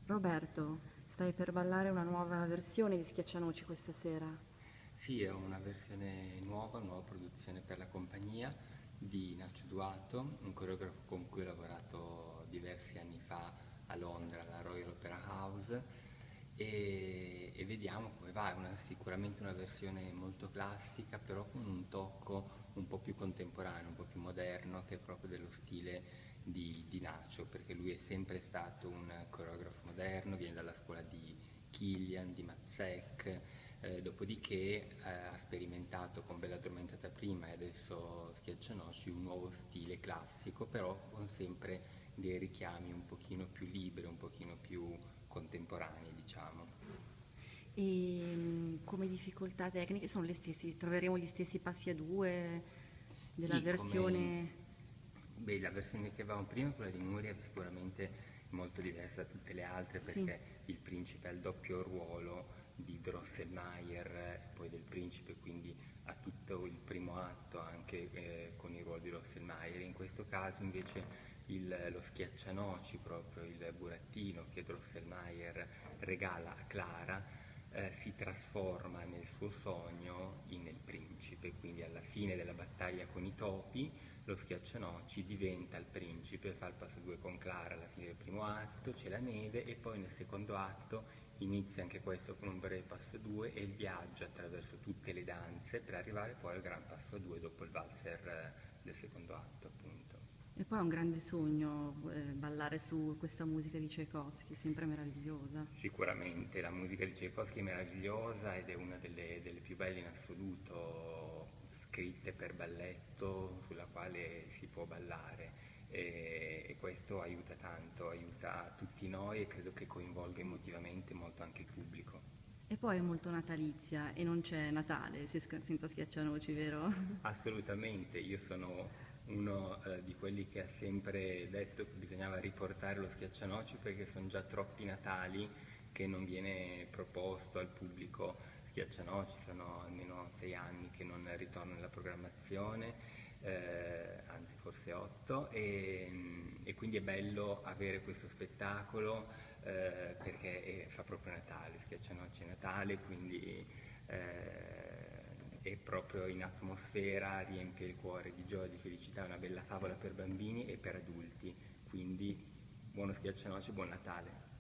Roberto, stai per ballare una nuova versione di Schiaccianoci questa sera. Sì, è una versione nuova, una nuova produzione per la compagnia di Nacho Duato, un coreografo con cui ho lavorato diversi anni fa a Londra, alla Royal Opera House, e vediamo come va. È sicuramente una versione molto classica, però con un tocco un po' più contemporaneo, un po' più moderno, che è proprio dello stile di Nacho, perché lui è sempre stato un coreografo moderno, viene dalla scuola di Kilian, di Mazzek. Dopodiché ha sperimentato con Bella Addormentata prima e adesso Schiaccianoci un nuovo stile classico, però con sempre dei richiami un pochino più liberi, un pochino più contemporanei, diciamo. Come difficoltà tecniche sono le stesse, troveremo gli stessi passi a due della Sì, come versione. beh, la versione che avevamo prima, quella di Nuria, è sicuramente molto diversa da tutte le altre Sì. perché il principe ha il doppio ruolo di Drosselmayer e poi del principe, quindi ha tutto il primo atto anche con il ruolo di Drosselmayer. In questo caso invece lo schiaccianoci, proprio il burattino che Drosselmayer regala a Clara, si trasforma nel suo sogno nel principe, quindi alla fine della battaglia con i topi lo schiaccianoci diventa il principe, fa il passo 2 con Clara alla fine del primo atto, c'è la neve e poi nel secondo atto inizia anche questo con un breve passo 2 e il viaggio attraverso tutte le danze per arrivare poi al gran passo 2 dopo il valzer del secondo atto, appunto. E poi è un grande sogno ballare su questa musica di Tchaikovsky, sempre meravigliosa. Sicuramente la musica di Tchaikovsky è meravigliosa ed è una delle più belle in assoluto, scritte per balletto, sulla quale si può ballare e questo aiuta tanto, aiuta tutti noi e credo che coinvolga emotivamente molto anche il pubblico. E poi è molto natalizia e non c'è Natale senza Schiaccianoci, vero? Assolutamente, io sono uno di quelli che ha sempre detto che bisognava riportare lo schiaccianoci perché sono già troppi Natali che non viene proposto al pubblico schiaccianoci, sono almeno 6 anni che non ritorno nella programmazione, anzi forse 8, e quindi è bello avere questo spettacolo perché fa proprio Natale, schiaccianoci è Natale, quindi è proprio in atmosfera, riempie il cuore di gioia, di felicità, è una bella favola per bambini e per adulti, quindi buono schiaccianoci, buon Natale.